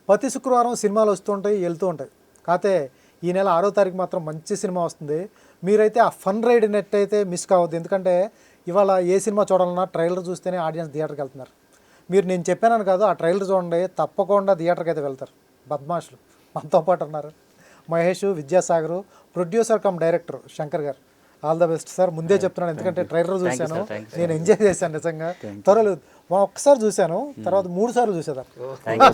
ప్రతి శుక్రవారం సినిమాలు వస్తుంటాయి వెళ్తూ ఉంటాయి. కాకపోతే ఈ నెల 6వ తారీఖు మాత్రం మంచి సినిమా వస్తుంది. మీరైతే ఆ ఫన్ రైడ్ నెట్ అయితే మిస్ కావద్దు. ఎందుకంటే ఇవాళ ఏ సినిమా చూడాలన్నా ట్రైలర్ చూస్తేనే ఆడియన్స్ థియేటర్కి వెళ్తున్నారు. మీరు నేను చెప్పానని కాదు, ఆ ట్రైలర్ చూడండి, తప్పకుండా థియేటర్కి అయితే వెళ్తారు. బద్మాషులు మనతో పాటు ఉన్నారు Mahesh, Vidyasagar, producer cum director Shankar garu. All the best sir. ముందే చెప్తున్నాను, ఎందుకంటే ట్రైలర్ చూశాను, నేను ఎంజాయ్ చేశాను నిజంగా. త్వరలో ఒక్కసారి చూశాను, తర్వాత 3 సార్లు చూసేదాన్ని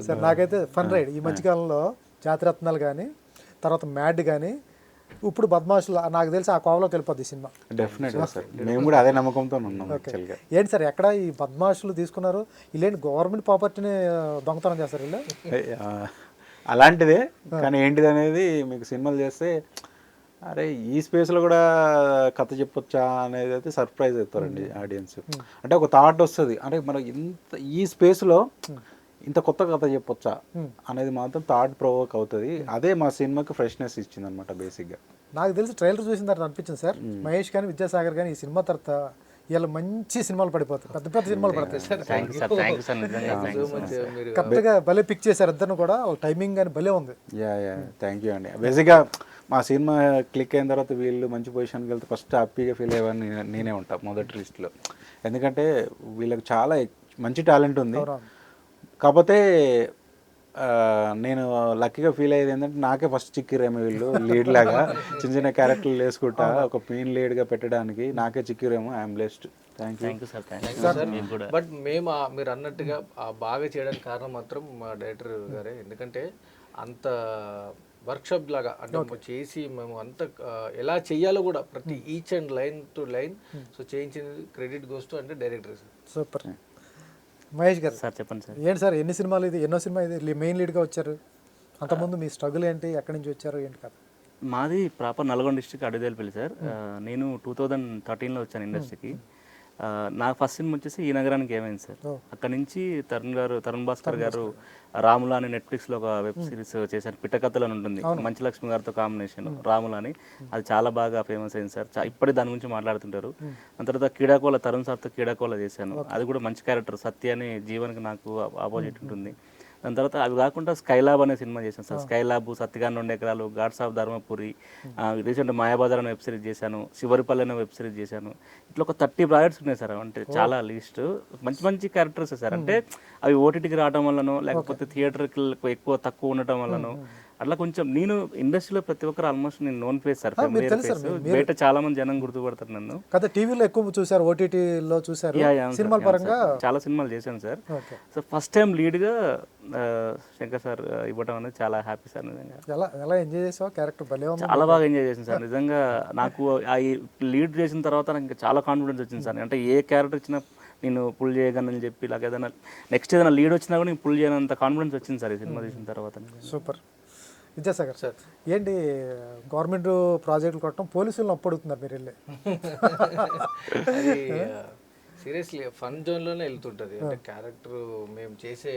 సార్. నాకైతే ఫన్ రైడ్ ఈ మధ్యకాలంలో జాతిరత్నాలు కానీ, తర్వాత మ్యాడ్ కానీ, ఇప్పుడు బద్మాషులు నాకు తెలిసి ఆ కోవలోకి వెళ్ళిపోద్ది ఈ సినిమా. డెఫినెట్గా సార్, మేము కూడా అదే నమ్మకంతో ఉన్నాం. ఏంటి సార్ ఎక్కడ ఈ బద్మాషులు తీసుకున్నారు? వీళ్ళేంటి గవర్నమెంట్ ప్రాపర్టీని దొంగతనం చేస్తారు వీళ్ళు? అలాంటిదే, కానీ ఏంటిది అనేది మీకు సినిమాలు చేస్తే అరే ఈ స్పేస్లో కూడా కథ చెప్పొచ్చా అనేది అయితే సర్ప్రైజ్ అవుతారండి ఆడియన్స్. అంటే ఒక థాట్ వస్తుంది, అంటే మనకి ఇంత ఈ స్పేస్లో ఇంత కొత్త కథ చెప్పొచ్చా అనేది మాత్రం థాట్ ప్రొవోక్ అవుతుంది. అదే మా సినిమాకి ఫ్రెష్నెస్ ఇచ్చింది అనమాట బేసిక్గా. నాకు తెలిసి ట్రైలర్ చూసిన తర్వాత అనిపించింది సార్, మహేష్ కానీ విద్యాసాగర్ కానీ ఈ సినిమా తర్వాత వీళ్ళు మంచి సినిమాలు పడిపోతాయి, పెద్ద పెద్ద సినిమాలు పడతాయి. కరెక్ట్గా భలే పిక్ చేశారు ఇద్దరు కూడా, టైమింగ్ కానీ భలే ఉంది. థ్యాంక్ యూ అండి. బేసిక్గా మా సినిమా క్లిక్ అయిన తర్వాత వీళ్ళు మంచి పొజిషన్కి వెళ్తే ఫస్ట్ హ్యాపీగా ఫీల్ అయ్యేవాడిని నేనే ఉంటాను మొదటి లిస్ట్లో. ఎందుకంటే వీళ్ళకి చాలా మంచి టాలెంట్ ఉంది. కాకపోతే నేను లక్కీగా ఫీల్ అయ్యేది ఏంటంటే నాకే ఫస్ట్ చిక్కిరేమో వీళ్ళు లీడ్ లాగా చిన్న చిన్న క్యారెక్టర్లు వేసుకుంటా ఒక మెయిన్ లీడ్గా పెట్టడానికి నాకే చిక్కిరేమో. I'm blessed. Thank you sir. But మేము మీరు అన్నట్టుగా బాగా చేయడానికి కారణం మాత్రం మా డైరెక్టర్ గారే. ఎందుకంటే అంత వర్క్షాప్ లాగా అంటే చేసి మేము అంత ఎలా చెయ్యాలో కూడా ప్రతి each and line to line so చేయించింది క్రెడిట్ గోస్ టు అంటే డైరెక్టర్ సార్. సూపర్. మహేష్ గారు సార్ చెప్పండి సార్. ఏంటి సార్ ఎన్ని సినిమాలు ఇది, ఎన్నో సినిమా ఇది మెయిన్ లీడ్గా వచ్చారు? అంతకుముందు మీ స్ట్రగుల్ ఏంటి, ఎక్కడి నుంచి వచ్చారు ఏంటి కదా? మాది ప్రాపర్ నల్గొండ డిస్ట్రిక్ట్ అడవిదేలపల్లి సార్. నేను 2013లో వచ్చాను ఇండస్ట్రీకి. నా ఫస్ట్ సినిమా వచ్చేసి ఈ నగరానికి ఏమైంది సార్. అక్కడ నుంచి తరుణ్ భాస్కర్ గారు రాములా అని నెట్ఫ్లిక్స్లో ఒక వెబ్ సిరీస్ చేశారు, పిట్టకథలు అని ఉంటుంది, మంచు లక్ష్మి గారితో కాంబినేషన్ రాములా అని. అది చాలా బాగా ఫేమస్ అయింది సార్. ఇప్పటికీ దాని గురించి మాట్లాడుతుంటారు. దాని తర్వాత క్రీడాకోల తరుణ్ సార్తో క్రీడాకోల చేశాను, అది కూడా మంచి క్యారెక్టర్. సత్య అని జీవన్కి నాకు ఆపోజిట్ ఉంటుంది. దాని తర్వాత అవి కాకుండా స్కైలాబ్ అనే సినిమా చేశాను సార్. స్కైలాబ్, సత్తిగాన్ 2 ఎకరాలు, God's of Dharmapuri, recent Mayabazar అనే వెబ్ సిరీస్ చేశాను, శివరిపల్లి అనే వెబ్ సిరీస్ చేశాను. ఇట్లా ఒక 30 ప్రాజెక్ట్స్ ఉన్నాయి సార్. అంటే చాలా లిస్ట్, మంచి మంచి క్యారెక్టర్స్ సార్. అంటే అవి ఓటీటీకి రావడం వల్లనో లేకపోతే థియేటర్కి ఎక్కువ తక్కువ ఉండటం వల్లనో అట్లా కొంచెం నేను ఇండస్ట్రీలో ప్రతి ఒక్కరు ఆల్మోస్ట్ నేను నోన్ ఫేస్ సార్. బయట చాలా మంది జనం గుర్తుపడతారు నన్ను. కదా టీవీలో ఎక్కువ చూసారు, ఓటీటీలో చూసారు, సినిమాల పరంగా చాలా సినిమాలు చేశాను సార్. సో ఫస్ట్ టైం లీడ్గా శంకర్ సార్ ఇవ్వడం అనేది చాలా హ్యాపీ సార్. నిజంగా ఎలా ఎంజాయ్ చేసావు? క్యారెక్టర్ భలే ఉంది. చాలా బాగా ఎంజాయ్ చేశాను సార్. నిజంగా నాకు ఆ లీడ్ చేసిన తర్వాత నాకు ఇంకా చాలా కాన్ఫిడెన్స్ వచ్చింది సార్. అంటే ఏ క్యారెక్టర్ ఇచ్చినా నేను పుల్ చేయగలనని చెప్పి, ఇలాగ ఏదైనా నెక్స్ట్ ఏదైనా లీడ్ వచ్చినా కూడా నేను పుల్ చేయనంత కాన్ఫిడెన్స్ వచ్చింది సార్ ఈ సినిమా తీసిన తర్వాత. సూపర్. విద్యాసాగర్ సార్ ఏంటి గవర్నమెంట్ ప్రాజెక్టులు కొట్టడం, పోలీసులను అప్పడుగుతున్నారు మీరు వెళ్ళి? సీరియస్లీ ఫన్ జోన్లోనే వెళ్తుంటుంది. అంటే క్యారెక్టర్ మేము చేసే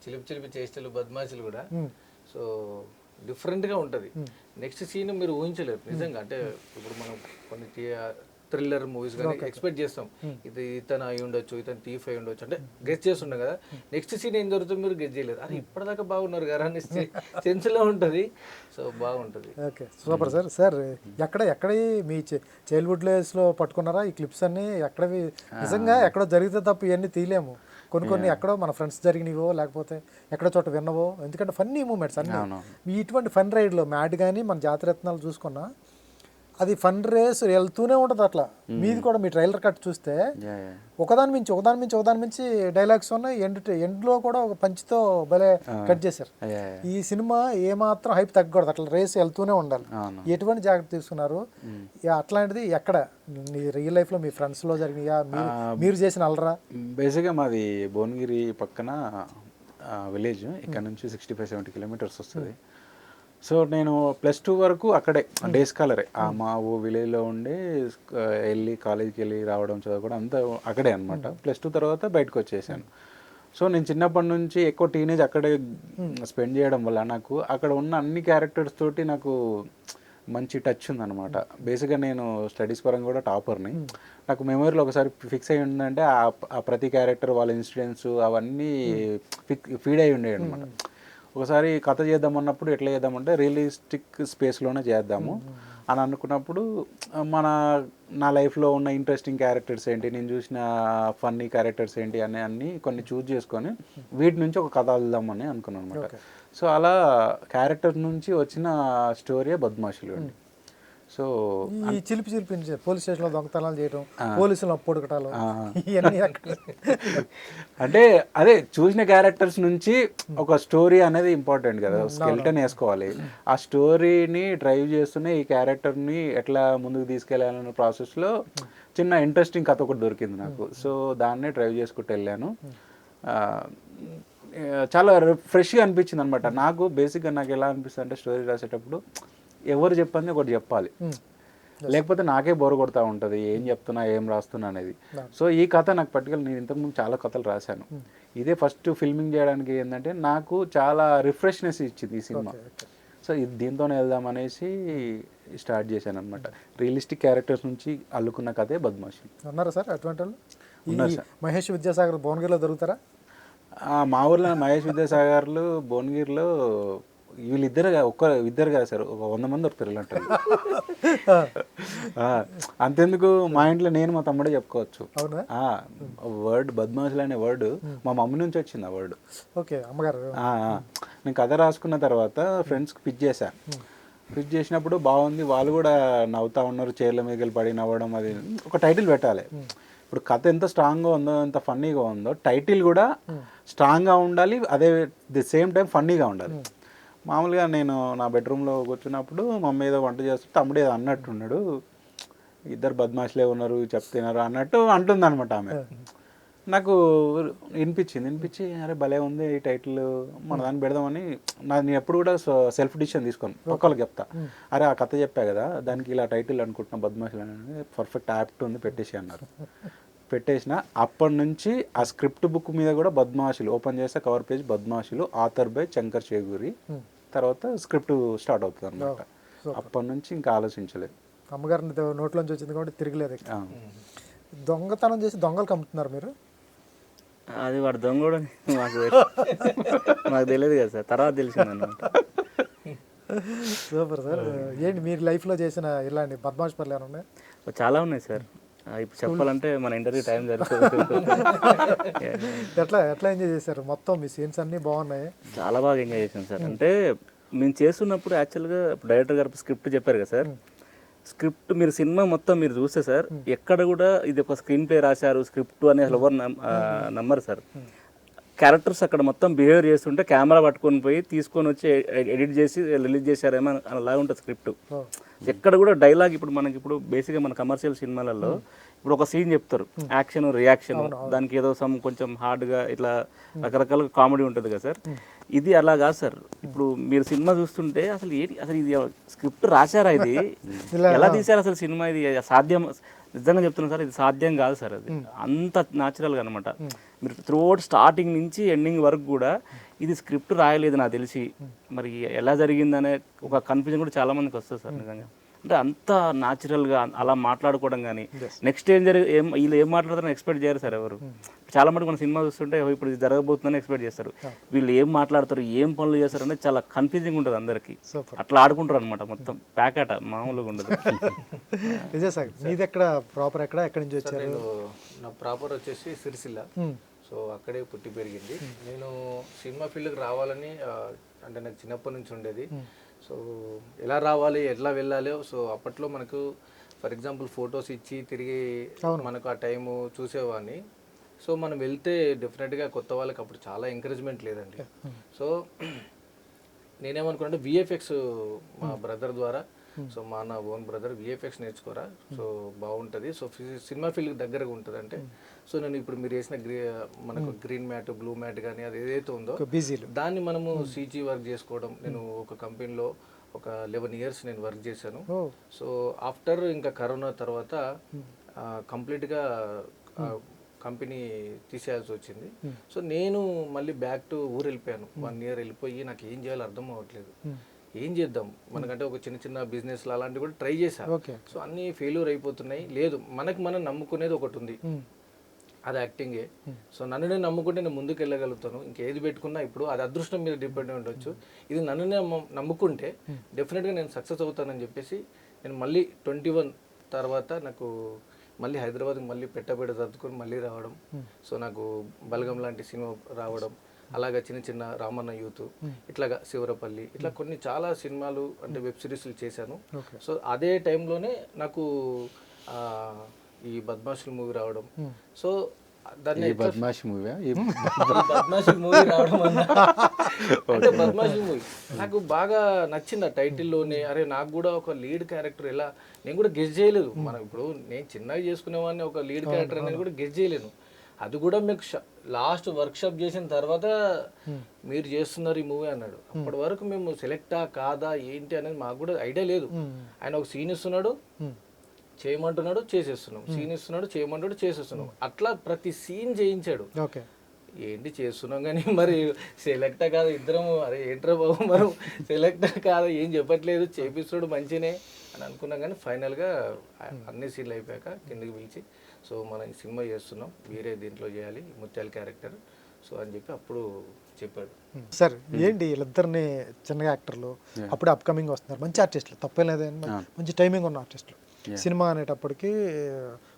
చిలిపి చేష్టలు బద్మాషులు కూడా సో డిఫరెంట్గా ఉంటుంది. నెక్స్ట్ సీన్ మీరు ఊహించలేరు నిజంగా. అంటే ఇప్పుడు మనం కొన్ని థ్రిల్లర్ మూవీస్ కానీ ఎక్స్పెక్ట్ చేస్తాం, ఇది ఇతను అయి ఉండొచ్చు, ఇతను థీఫ్ అయి ఉండొచ్చు అంటే గెస్ చేస్తుండే కదా. నెక్స్ట్ సీన్ ఏం జరుగుతుందో మీరు గెస్ చేయలేదు. అరే ఇప్పటిదాకా బాగున్నారు కదా అని సెన్స్లో ఉంటుంది. సో బాగుంటుంది. Okay super sir. సార్ ఎక్కడ మీ చైల్డ్హుడ్ డేస్లో పట్టుకున్నారా ఈ క్లిప్స్ అన్నీ? ఎక్కడవి నిజంగా ఎక్కడో జరిగితే తప్ప ఇవన్నీ తీయలేము. కొన్ని ఎక్కడో మన ఫ్రెండ్స్ జరిగినవో లేకపోతే ఎక్కడో చోట విన్నవో, ఎందుకంటే ఫన్నీ మూమెంట్స్ అన్నీ. ఇటువంటి ఫన్ రైడ్లో మ్యాడ్ కానీ మన జాతిరత్నాలు చూసుకున్నా అది ఫన్ రేస్ వెళ్తూనే ఉంటుంది. అట్లా మీది కూడా మీ ట్రైలర్ కట్ చూస్తే ఒకదాని మించి డైలాగ్స్ ఉన్నాయి. ఎండ్లో కూడా ఒక పంచితో భలే కట్ చేశారు. ఈ సినిమా ఏమాత్రం హైప్ తగ్గకూడదు, అట్లా రేస్ వెళ్తూనే ఉండాలి. ఎటువంటి జాగ్రత్త తీసుకున్నారు? అట్లాంటిది ఎక్కడ రియల్ లైఫ్లో మీ ఫ్రెండ్స్లో జరిగినాయా, మీరు చేసిన అలరా? బేసిక్గా మాది భువనగిరి పక్కన విలేజ్. ఇక్కడ నుంచి 65-70 కిలోమీటర్స్ వస్తుంది. సో నేను +2 వరకు అక్కడే డే స్కాలరే, మా విలేజ్లో ఉండి వెళ్ళి కాలేజీకి వెళ్ళి రావడం చదువుకోవడం అంతా అక్కడే అనమాట. +2 తర్వాత బయటకు వచ్చేసాను. సో నేను చిన్నప్పటి నుంచి ఎక్కువ టీనేజ్ అక్కడే స్పెండ్ చేయడం వల్ల నాకు అక్కడ ఉన్న అన్ని క్యారెక్టర్స్ తోటి నాకు మంచి టచ్ ఉందన్నమాట. బేసిక్గా నేను స్టడీస్ పరంగా కూడా టాపర్ని. నాకు మెమరీలో ఒకసారి ఫిక్స్ అయ్యి ఉందంటే ఆ ప్రతి క్యారెక్టర్ వాళ్ళ ఇన్సిడెంట్స్ అవన్నీ ఫీడ్ అయి ఉండేవి అనమాట. ఒకసారి కథ చేద్దామన్నప్పుడు ఎట్లా చేద్దామంటే రియలిస్టిక్ స్పేస్లోనే చేద్దాము అని అనుకున్నప్పుడు నా లైఫ్లో ఉన్న ఇంట్రెస్టింగ్ క్యారెక్టర్స్ ఏంటి, నేను చూసిన ఫన్నీ క్యారెక్టర్స్ ఏంటి అన్నీ కొన్ని చూస్ చేసుకొని వీటి నుంచి ఒక కథ వెళ్దామని అనుకున్నాను అనమాట. సో అలా క్యారెక్టర్ నుంచి వచ్చిన స్టోరీయే బద్మాషులు అండి. సో ఈ చిలిపి పోలీస్ స్టేషన్లో దొంగతనాలు చేయడం, పోలీసులు అప్పొడకటాలు ఇవన్నీ అంటే అదే చూసిన క్యారెక్టర్స్ నుంచి ఒక స్టోరీ అనేది ఇంపార్టెంట్ కదా, స్కెల్టన్ వేసుకోవాలి. ఆ స్టోరీని డ్రైవ్ చేస్తూనే ఈ క్యారెక్టర్ని ఎట్లా ముందుకు తీసుకెళ్ళాలన్న ప్రాసెస్లో చిన్న ఇంట్రెస్టింగ్ కథ ఒకటి దొరికింది నాకు. సో దాన్నే డ్రైవ్ చేసుకుంటూ వెళ్ళాను. చాలా ఫ్రెష్గా అనిపించింది అనమాట నాకు. బేసిక్గా నాకు ఎలా అనిపిస్తుంది అంటే స్టోరీ రాసేటప్పుడు ఎవరు చెప్పంది ఒకటి చెప్పాలి, లేకపోతే నాకే బోర్ కొడతా ఉంటుంది ఏం చెప్తున్నా ఏం రాస్తున్నా అనేది. సో ఈ కథ నాకు పర్టికులర్, నేను ఇంతకుముందు చాలా కథలు రాశాను, ఇదే ఫస్ట్ ఫిల్మింగ్ చేయడానికి ఏంటంటే నాకు చాలా రిఫ్రెష్నెస్ ఇచ్చింది ఈ సినిమా. సో దీంతోనే వెళ్దాం అనేసి స్టార్ట్ చేశాను అనమాట. రియలిస్టిక్ క్యారెక్టర్స్ నుంచి అల్లుకున్న కథే బద్మాషి. ఉన్నారా సార్ అటువంటి వాళ్ళు? మహేష్ విద్యాసాగర్ భువనగిరిలో దొరుకుతారా? మా ఊర్లో మహేష్ విద్యాసాగర్లు భువనగిరిలో వీళ్ళిద్దరు ఇద్దరు కదా సార్, ఒక 100 మంది దొరుకుతారు ఇలాంటి. అంతెందుకు మా ఇంట్లో నేను మా తమ్ముడే చెప్పుకోవచ్చు. వర్డ్ బద్మాషులు అనే వర్డ్ మా మమ్మీ నుంచి వచ్చింది. ఆ వర్డ్ ఓకే అమ్మగారు. నేను కథ రాసుకున్న తర్వాత ఫ్రెండ్స్కి పిచ్ చేశాను. పిచ్ చేసినప్పుడు బాగుంది, వాళ్ళు కూడా నవ్వుతా ఉన్నారు, చైర్ల మీద పడి నవ్వడం. అది ఒక టైటిల్ పెట్టాలి. ఇప్పుడు కథ ఎంత స్ట్రాంగ్గా ఉందో, ఎంత ఫన్నీగా ఉందో, టైటిల్ కూడా స్ట్రాంగ్గా ఉండాలి, అదే ది సేమ్ టైం ఫన్నీగా ఉండాలి. మామూలుగా నేను నా బెడ్రూమ్లో కూర్చున్నప్పుడు మమ్మీ ఏదో వంట చేస్తూ తమ్ముడు ఏదో అన్నట్టున్నాడు, ఇద్దరు బద్మాషులే ఉన్నారు చెప్తున్నారు అన్నట్టు అంటుంది అనమాట ఆమె. నాకు వినిపించి అరే భలే ఉంది ఈ టైటిల్, మన దాన్ని పెడదామని. నేను ఎప్పుడు కూడా సెల్ఫ్ డిసిషన్ తీసుకోను, ఒక్కళ్ళకి చెప్తా, అరే ఆ కథ చెప్పా కదా దానికి ఇలా టైటిల్ అనుకుంటున్నా బద్మాషులు అనేది పర్ఫెక్ట్ యాప్ట్ ఉంది పెట్టేసి అన్నారు. పెట్టేసిన అప్పటి నుంచి ఆ స్క్రిప్ట్ బుక్ మీద కూడా బద్మాషులు ఓపెన్ చేస్తే cover page Badmashulu, author by Shankar Cheguri, తర్వాత స్క్రిప్ట్ స్టార్ట్ అవుతుంది అనమాట. అప్పటి నుంచి ఇంకా ఆలోచించలేదు. అమ్మగారిని నోట్లోంచి వచ్చింది కాబట్టి తిరగలేదు. దొంగతనం చేసి దొంగలు కమ్ముతున్నారు మీరు? అది వాడు దొంగ కూడా మాకు తెలియదు కదా సార్, తర్వాత తెలిసింది అన్నమాట. Super sir. ఏంటి మీరు లైఫ్లో చేసిన ఇలాంటి బద్మాష్ పనులు ఏమైనా ఉన్నాయి? చాలా ఉన్నాయి సార్, ఇప్పుడు చెప్పాలంటే మన ఇంటర్వ్యూ టైం జరుగుతుంది. ఎట్లా ఎంజాయ్ చేశారు? మొత్తం మీ సీన్స్ అన్నీ బాగున్నాయి. చాలా బాగా ఎంజాయ్ చేశాను సార్. అంటే మేము చేస్తున్నప్పుడు యాక్చువల్గా డైరెక్టర్ గారు స్క్రిప్ట్ చెప్పారు కదా సార్, స్క్రిప్ట్ మీరు సినిమా మొత్తం మీరు చూస్తే సార్ ఎక్కడ కూడా ఇది ఒక స్క్రీన్ ప్లే రాశారు స్క్రిప్ట్ అని అసలు ఎవరు నమ్మరు సార్. క్యారెక్టర్స్ అక్కడ మొత్తం బిహేవ్ చేస్తుంటే కెమెరా పట్టుకొని పోయి తీసుకొని వచ్చి ఎడిట్ చేసి రిలీజ్ చేశారేమో అలాగే ఉంటుంది స్క్రిప్ట్. ఎక్కడ కూడా డైలాగ్, ఇప్పుడు మనకి ఇప్పుడు బేసిక్గా మన కమర్షియల్ సినిమాలలో ఇప్పుడు ఒక సీన్ చెప్తారు, యాక్షన్ రియాక్షన్, దానికి ఏదో కొంచెం హార్డ్గా ఇట్లా రకరకాల కామెడీ ఉంటుంది కదా సార్. ఇది అలా కాదు సార్. ఇప్పుడు మీరు సినిమా చూస్తుంటే అసలు ఇది స్క్రిప్ట్ రాశారా, ఇది ఎలా తీశారు అసలు సినిమా, ఇది సాధ్యం, నిజంగా చెప్తున్నాను సార్, ఇది సాధ్యం కాదు సార్. అది అంత న్యాచురల్గా అనమాట. మీరు త్రూఅవుట్ స్టార్టింగ్ నుంచి ఎండింగ్ వరకు కూడా ఇది స్క్రిప్ట్ రాయలేదు నాకు తెలిసి, మరి ఎలా జరిగిందనే ఒక కన్ఫ్యూజన్ కూడా చాలా మందికి వస్తుంది సార్ నిజంగా. అంటే అంత న్యాచురల్గా అలా మాట్లాడుకోవడం కానీ, నెక్స్ట్ వీళ్ళు ఏం మాట్లాడతారని ఎక్స్పెక్ట్ చేయరు సార్ ఎవరు. చాలా మటుకు మన సినిమా చూస్తుంటే ఇప్పుడు ఇది జరగబోతుందని ఎక్స్పెక్ట్ చేస్తారు, వీళ్ళు ఏం మాట్లాడతారు ఏం పనులు చేస్తారు అనేది చాలా కన్ఫ్యూజింగ్ ఉంటుంది అందరికి. అట్లా ఆడుకుంటారు అనమాట మొత్తం ప్యాకెట్, మామూలుగా ఉండదు. నిజం సార్. మీది ఎక్కడ ప్రాపర్, ఎక్కడి నుంచి వచ్చారు? నా ప్రాపర్ వచ్చేసి సిరిసిల్ల. సో అక్కడే పుట్టి పెరిగింది. నేను సినిమా ఫీల్డ్కి రావాలని అంటే నాకు చిన్నప్పటి నుంచి ఉండేది. సో ఎలా రావాలి ఎట్లా వెళ్ళాలి, సో అప్పట్లో మనకు ఫర్ ఎగ్జాంపుల్ ఫొటోస్ ఇచ్చి తిరిగి మనకు ఆ టైము చూసేవాడిని. సో మనం వెళ్తే డెఫినెట్గా కొత్త వాళ్ళకి అప్పుడు చాలా ఎంకరేజ్మెంట్ లేదండి. సో నేనేమనుకున్నాను, విఎఫ్ఎక్స్ మా బ్రదర్ ద్వారా, సో మా నా ఓన్ బ్రదర్ విఎఫ్ఎక్స్ నేర్చుకోరా, సో బాగుంటుంది, సో సినిమా ఫీల్డ్కి దగ్గరగా ఉంటుంది అంటే. సో నేను ఇప్పుడు మీరు వేసిన మనకు గ్రీన్ మ్యాట్ బ్లూ మ్యాట్ కానీ అది ఏదైతే ఉందో దాన్ని మనము సీజీ వర్క్ చేసుకోవడం. నేను ఒక కంపెనీలో ఒక 11 years నేను వర్క్ చేశాను. సో ఆఫ్టర్ ఇంకా కరోనా తర్వాత కంప్లీట్గా కంపెనీ తీసేయాల్సి వచ్చింది. సో నేను మళ్ళీ బ్యాక్ టు ఊరు వెళ్ళిపోయాను. 1 year వెళ్ళిపోయి నాకు ఏం చేయాలో అర్థం అవ్వట్లేదు. ఏం చేద్దాం మనకంటే ఒక చిన్న చిన్న బిజినెస్లు అలాంటివి కూడా ట్రై చేశాను. ఓకే. సో అన్నీ ఫెయిల్యూర్ అయిపోతున్నాయి. లేదు మనకు మనం నమ్ముకునేది ఒకటి ఉంది, అది యాక్టింగే. సో నన్ను నేను నమ్ముకుంటే నేను ముందుకు వెళ్ళగలుగుతాను. ఇంకేది పెట్టుకున్నా ఇప్పుడు అది అదృష్టం మీద డిపెండ్ అయి ఉండొచ్చు. ఇది నన్ను నేను నమ్ముకుంటే డెఫినెట్గా నేను సక్సెస్ అవుతానని చెప్పేసి నేను మళ్ళీ 21 తర్వాత నాకు మళ్ళీ హైదరాబాద్కి మళ్ళీ పెట్టబెడ సర్దుకొని మళ్ళీ రావడం. సో నాకు బలగం లాంటి సినిమా రావడం, అలాగా చిన్న చిన్న రామన్న యూత్, ఇట్లాగా శివరపల్లి, ఇట్లా కొన్ని చాలా సినిమాలు అంటే వెబ్ సిరీస్లు చేశాను. సో అదే టైంలోనే నాకు ఈ బద్మాషుల మూవీ రావడం. సో దాన్ని బద్మాష్ మూవీ బద్మాషుల మూవీ రావడం అంటే బద్మాషుల మూవీ నాకు బాగా నచ్చింది. ఆ టైటిల్లోనే అరే నాకు కూడా ఒక లీడ్ క్యారెక్టర్ ఎలా నేను కూడా గెస్ చేయలేదు. మనం ఇప్పుడు నేను చిన్నగా చేసుకునేవాడిని, ఒక లీడ్ క్యారెక్టర్ అనేది కూడా గెస్ చేయలేను. అది కూడా మీకు లాస్ట్ వర్క్షాప్ చేసిన తర్వాత మీరు చేస్తున్నారు ఈ మూవీ అన్నాడు. అప్పటి వరకు మేము సెలెక్టా కాదా ఏంటి అనేది మాకు కూడా ఐడియా లేదు. ఆయన ఒక సీన్ ఇస్తున్నాడు, చేయమంటున్నాడు, చేసేస్తున్నాం, సీన్ ఇస్తున్నాడు, చేయమంటాడు, చేసేస్తున్నాం. అట్లా ప్రతి సీన్ చేయించాడు. ఏంటి చేస్తున్నాం కానీ మరి సెలెక్టా కాదా ఇద్దరం, అరే ఏంట్రా బాబు మనం సెలెక్టా కాదా ఏం చెప్పట్లేదు, చేపిస్తాడు మంచినే అని అనుకున్నాం. కానీ ఫైనల్గా అన్ని సీన్లు అయిపోయాక కిందకి పిలిచి సో మనం ఈ సినిమా చేస్తున్నాం, వేరే దీంట్లో చేయాలి ముత్యాల క్యారెక్టర్ సో అని చెప్పి అప్పుడు చెప్పాడు. సార్ ఏంటి వీళ్ళిద్దరిని చిన్నగా యాక్టర్లు అప్పుడే అప్కమింగ్ వస్తున్నారు, మంచి ఆర్టిస్టులు, తప్పేం లేదండి, మంచి టైమింగ్ ఉన్న ఆర్టిస్టులు. సినిమా అనేటప్పటికి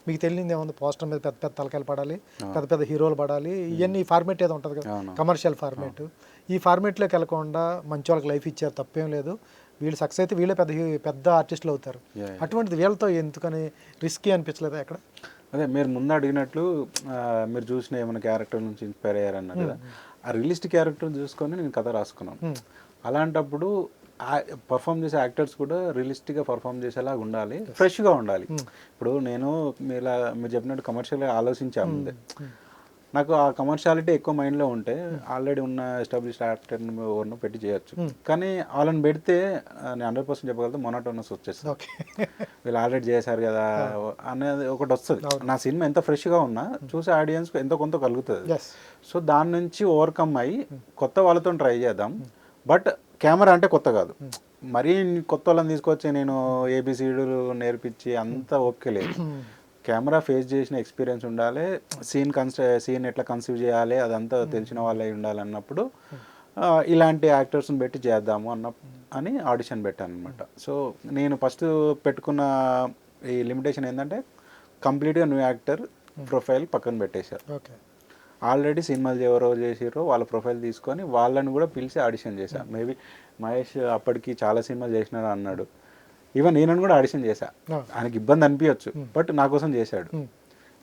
మీకు తెలియదు ఏముంది, పోస్టర్ మీద పెద్ద పెద్ద తలకాయలు పడాలి, పెద్ద పెద్ద హీరోలు పడాలి, ఇవన్నీ ఫార్మేట్ ఏదో ఉంటుంది కదా, కమర్షియల్ ఫార్మేట్. ఈ ఫార్మేట్లోకి వెళ్ళకుండా మంచి వాళ్ళకి లైఫ్ ఇచ్చారు, తప్పేం లేదు. వీళ్ళు సక్సెస్ అయితే వీళ్ళే పెద్ద పెద్ద ఆర్టిస్టులు అవుతారు. అటువంటిది వీళ్ళతో ఎందుకని రిస్కీ అనిపించలేదా ఎక్కడ? అదే మీరు ముందు అడిగినట్లు మీరు చూసిన ఏమైనా క్యారెక్టర్ నుంచి ఇన్స్పైర్ అయ్యారన్నారు కదా, ఆ రియలిస్టిక్ క్యారెక్టర్ చూసుకొని నేను కథ రాసుకున్నాను. అలాంటప్పుడు పర్ఫామ్ చేసే యాక్టర్స్ కూడా రియలిస్టిక్గా పర్ఫామ్ చేసేలాగా ఉండాలి, ఫ్రెష్గా ఉండాలి. ఇప్పుడు నేను మీరు చెప్పినట్టు కమర్షియల్గా ఆలోచించాను ముందే. నాకు ఆ కమర్షియాలిటీ ఎక్కువ మైండ్లో ఉంటే ఆల్రెడీ ఉన్న ఎస్టాబ్లిష్డ్ యాక్టర్ని ఎవరినో పెట్టి చేయొచ్చు. కానీ వాళ్ళని పెడితే నేను 100% చెప్పగలుగుతా మొనోటోనస్ వచ్చేస్తుంది. వీళ్ళు ఆల్రెడీ చేశారు కదా అనేది ఒకటి వస్తుంది. నా సినిమా ఎంత ఫ్రెష్గా ఉన్నా చూసే ఆడియన్స్కి ఎంతో కొంత కలుగుతుంది. సో దాని నుంచి ఓవర్కమ్ అయ్యి కొత్త వాళ్ళతో ట్రై చేద్దాం. బట్ కెమెరా అంటే కొత్త కాదు, మరీ కొత్త వాళ్ళని తీసుకొచ్చి నేను ఏబిసిడీలు నేర్పించి అంత ఓకే లేదు. కెమెరా ఫేస్ చేసిన ఎక్స్పీరియన్స్ ఉండాలి, సీన్ ఎట్లా కన్సీవ్ చేయాలి అదంతా తెలిసిన వాళ్ళే ఉండాలి అన్నప్పుడు ఇలాంటి యాక్టర్స్ని పెట్టి చేద్దాము అని ఆడిషన్ పెట్టాను అనమాట. సో నేను ఫస్ట్ పెట్టుకున్న ఈ లిమిటేషన్ ఏంటంటే కంప్లీట్గా న్యూ యాక్టర్ ప్రొఫైల్ పక్కన పెట్టేశారు. ఆల్రెడీ సినిమాలు ఎవరో చేసిరో వాళ్ళ ప్రొఫైల్ తీసుకొని వాళ్ళని కూడా పిలిచి ఆడిషన్ చేశాను. మేబీ మహేష్ అప్పటికి చాలా సినిమాలు చేసినారు అన్నాడు, ఈవెన్ నేను కూడా ఆడిషన్ చేశా. ఆయనకి ఇబ్బంది అనిపించచ్చు, బట్ నా కోసం చేశాడు.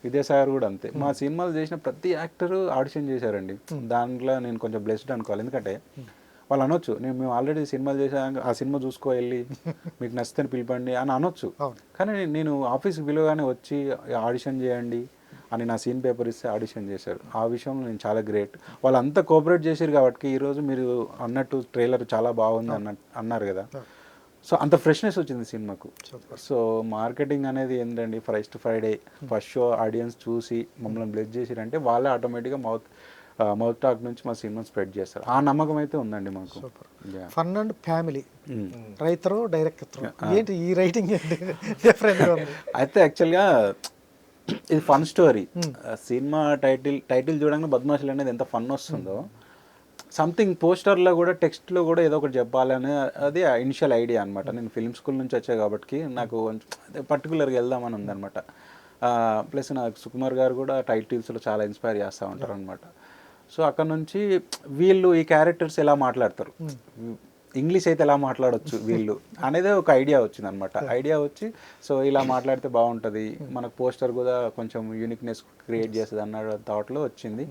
విద్యాసాగర్ కూడా అంతే. మా సినిమాలు చేసిన ప్రతి యాక్టర్ ఆడిషన్ చేశారండి. దాంట్లో నేను కొంచెం బ్లెస్డ్ అనుకోవాలి. ఎందుకంటే వాళ్ళు అనొచ్చు మేము ఆల్రెడీ సినిమాలు చేసాక ఆ సినిమా చూసుకో వెళ్ళి మీకు నచ్చితే పిలిపండి అని అనొచ్చు. కానీ నేను ఆఫీస్కి పిలవగానే వచ్చి ఆడిషన్ చేయండి అని నా సీన్ పేపర్ ఇస్తే ఆడిషన్ చేశారు. ఆ విషయంలో నేను చాలా గ్రేట్. వాళ్ళంతా కోఆపరేట్ చేశారు కాబట్టి ఈరోజు మీరు అన్నట్టు ట్రైలర్ చాలా బాగుంది అన్నారు కదా. సో అంత ఫ్రెష్నెస్ వచ్చింది సినిమాకు. సో మార్కెటింగ్ అనేది ఏంటండి, first Friday first show audience చూసి మమ్మల్ని బ్లెస్ చేసిరంటే వాళ్ళే ఆటోమేటిక్గా మౌత్ టాక్ నుంచి మా సినిమా స్ప్రెడ్ చేస్తారు. ఆ నమ్మకం అయితే ఉందండి మాకు. ఫన్ అండ్ ఫ్యామిలీ రైతరు డైరెక్టర్ ఏంటి ఈ రైటింగ్ ఏంటి డిఫరెంట్గా ఉంది? అయితే యాక్చువల్గా ఇది ఫన్ స్టోరీ. సినిమా టైటిల్ చూడంగానే బద్మాషులు అనేది ఎంత ఫన్ వస్తుందో, సంథింగ్ పోస్టర్లో కూడా టెక్స్ట్లో కూడా ఏదో ఒకటి చెప్పాలని అది ఇనిషియల్ ఐడియా అనమాట. నేను ఫిల్మ్ స్కూల్ నుంచి వచ్చా కాబట్టి నాకు పర్టికులర్గా వెళ్దామని ఉందన్నమాట. ప్లస్ నాకు సుకుమార్ గారు కూడా టైటిల్స్లో చాలా ఇన్స్పైర్ చేస్తూ ఉంటారు అనమాట. సో అక్కడ నుంచి వీళ్ళు ఈ క్యారెక్టర్స్ ఎలా మాట్లాడతారు, ఇంగ్లీష్ అయితే ఎలా మాట్లాడవచ్చు వీళ్ళు అనేది ఒక ఐడియా వచ్చింది అనమాట. ఐడియా వచ్చి సో ఇలా మాట్లాడితే బాగుంటుంది, మనకు పోస్టర్ కూడా కొంచెం యూనిక్నెస్ క్రియేట్ చేస్తుంది అన్న థాట్లో వచ్చింది.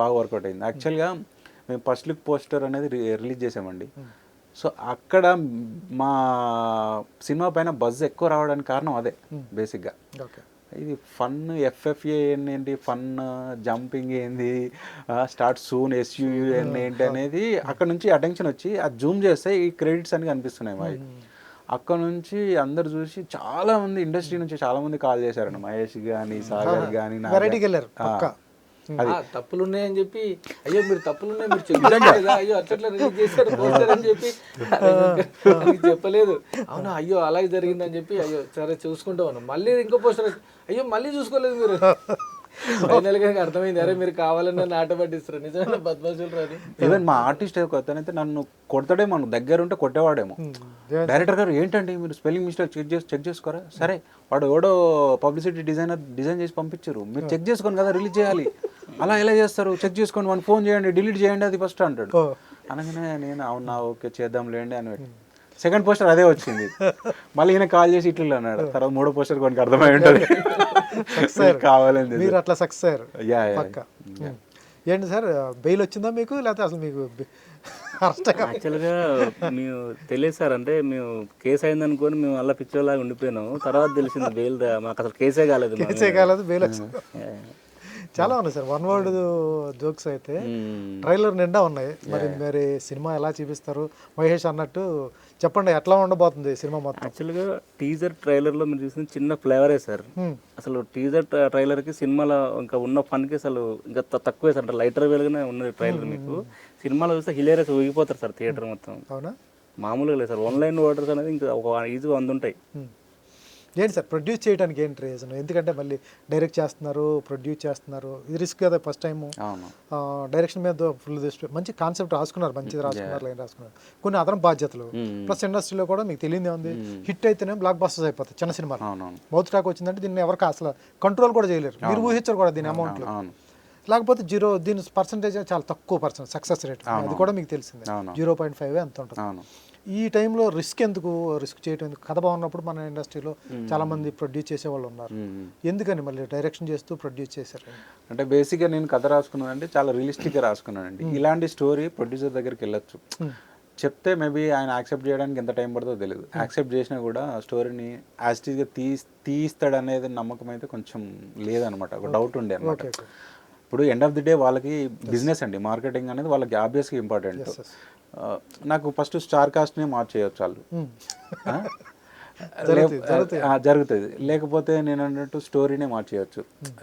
బాగా వర్కౌట్ అయింది. యాక్చువల్గా మేము ఫస్ట్ లుక్ పోస్టర్ అనేది రిలీజ్ చేసామండి. సో అక్కడ మా సినిమా పైన బజ్ ఎక్కువ రావడానికి కారణం అదే బేసిక్గా. ఇది ఫన్ ఎఫ్ఎఫ్ఏ ఏంటి, ఫన్ జంపింగ్ ఏంది, స్టార్ట్ సూన్ ఎస్యూఎన్ ఏంటి అనేది అక్కడ నుంచి అటెన్షన్ వచ్చి అది జూమ్ చేస్తే ఈ క్రెడిట్స్ అని కనిపిస్తున్నాయి మావి. అక్కడ నుంచి అందరు చూసి చాలా మంది ఇండస్ట్రీ నుంచి చాలా మంది కాల్ చేశారండి, మహేష్ కానీ సాగర్ కానీ. తప్పులు ఉన్నాయని చెప్పి అయ్యో మీరు తప్పులు ఉన్నాయి మీరు చెప్పారు కదా, అయ్యో అట్లా రిలీజ్ చేశారు పోస్టర్ అని చెప్పి నీకు చెప్పలేదు, అవునా అయ్యో అలాగే జరిగిందని చెప్పి అయ్యో సరే చూసుకుంటా ఉన్నాం. మళ్ళీ ఇంకో పోస్టర్ అయ్యో మళ్ళీ చూసుకోలేదు మీరు. ఫైనల్ గా అర్థమైంది, అరే మీరు కావాలని నన్ను ఆట పట్టిస్తారు, నిజమైన బద్మాషులు రాని. ఈవెన్ మా ఆర్టిస్ట్ అతనైతే నన్ను కొడతాడేమో, దగ్గర ఉంటే కొట్టేవాడేమో. డైరెక్టర్ గారు ఏంటండి మీరు స్పెల్లింగ్ మిస్టేక్ చెక్ చేసుకోరా, సరే వాడు ఎవడో పబ్లిసిటీ డిజైన్ చేసి పంపించారు, మీరు చెక్ చేసుకోండి కదా రిలీజ్ చేయాలి, అలా ఎలా చేస్తారు, చెక్ చేసుకోండి, వన్ ఫోన్ చేయండి, డిలీట్ చేయండి అది ఫస్ట్ అంటాడు. అనగానే నేను అవునా ఓకే చేద్దాంలేండి అని పెట్టి సెకండ్ పోస్టర్ అదే వచ్చింది. మళ్ళీ ఈయన కాల్ చేసి ఇట్లా అన్నాడు, తర్వాత మూడో పోస్టర్ కొనికి అర్థమై ఉంటుంది కావాలని. మీరు అట్లా సక్సెస్ అయ్యారు పక్క. ఏంటి సార్ బెయిల్ వచ్చిందా మీకు, లేకపోతే అసలు మీకు యాక్చువల్గా మేము తెలియదు సార్, అంటే మేము కేసు అయింది అనుకొని మేము అలా పిచ్చోలాగా ఉండిపోయినాము. తర్వాత తెలిసింది బెయిల్ మాకు అసలు కేసే కాలేదు. బెయిల్ వచ్చింది. చాలా ఉన్నాయి సార్ వన్ వర్డ్ జోక్స్ అయితే ట్రైలర్ నిండా ఉన్నాయి. మరి సినిమా ఎలా చూపిస్తారు మహేష్ అన్నట్టు చెప్పండి, ఎట్లా ఉండబోతుంది సినిమా మొత్తం? యాక్చువల్గా టీజర్ ట్రైలర్లో మీరు చూసిన చిన్న ఫ్లేవరే సార్. అసలు టీజర్ ట్రైలర్కి సినిమాలో ఇంకా ఉన్న ఫన్కి అసలు ఇంకా తక్కువే సార్, అంటే లైటర్ వేలుగానే ఉన్నది ట్రైలర్. మీకు సినిమాలో చూస్తే హిలేరియస్ ఊగిపోతారు సార్ థియేటర్ మొత్తం. అవునా? మామూలుగా లేదు సార్, ఆన్లైన్ ఓటర్స్ అనేది ఇంకా ఒక ఈజీగా 100 ఉంటాయి. ఏంటి సార్ ప్రొడ్యూస్ చేయడానికి ఏంటి రీజన్? ఎందుకంటే మళ్ళీ డైరెక్ట్ చేస్తున్నారు, ప్రొడ్యూస్ చేస్తున్నారు, ఇది రిస్క్ కదా. ఫస్ట్ టైము డైరెక్షన్ మీద ఫుల్ దృష్టి, మంచి కాన్సెప్ట్ రాసుకున్నారు, మంచిది రాసుకున్నారు, లైన్ రాసుకున్నారు, కొన్ని అదనం బాధ్యతలు. ప్లస్ ఇండస్ట్రీలో కూడా మీకు తెలియదే ఉంది, హిట్ అయితేనే బ్లాక్ బస్టర్స్ అయిపోతాయి చిన్న సినిమాలు. మౌత్ టాక్ వచ్చిందంటే దీన్ని ఎవరికి అసలు కంట్రోల్ కూడా చేయలేరు, మీరు ఊహించరు కూడా దీని అమౌంట్లో. లేకపోతే జీరో, దీని పర్సంటేజ్ చాలా తక్కువ సక్సెస్ రేట్, అది కూడా మీకు తెలిసిందే 0.5 ఎంత ఉంటుంది. ఈ టైంలో రిస్క్ ఎందుకు, రిస్క్ చేయడం ఎందుకు? కథ బాగున్నప్పుడు మన ఇండస్ట్రీలో చాలా మంది ప్రొడ్యూస్ చేసే వాళ్ళు ఉన్నారు, ఎందుకని మళ్ళీ డైరెక్షన్ చేస్తూ ప్రొడ్యూస్ చేశారు? అంటే బేసిక్గా నేను కథ రాసుకున్నానంటే చాలా రియలిస్టిక్గా రాసుకున్నానండి. ఇలాంటి స్టోరీ ప్రొడ్యూసర్ దగ్గరికి వెళ్ళొచ్చు, చెప్తే మేబీ ఆయన యాక్సెప్ట్ చేయడానికి ఎంత టైం పడుతుందో తెలియదు. యాక్సెప్ట్ చేసినా కూడా స్టోరీని యాజ్టీస్గా తీస్తాడు అనేది నమ్మకం అయితే కొంచెం లేదనమాట, ఒక డౌట్ ఉండే అనమాట. ఇప్పుడు ఎండ్ ఆఫ్ ది డే వాళ్ళకి బిజినెస్ అండి, మార్కెటింగ్ అనేది వాళ్ళకి ఆబ్వియస్గా ఇంపార్టెంట్. నాకు ఫస్ట్ స్టార్ కాస్ట్నే మార్చేయచ్చు వాళ్ళు, జరుగుతుంది. లేకపోతే నేను అన్నట్టు స్టోరీనే మార్చేయచ్చు.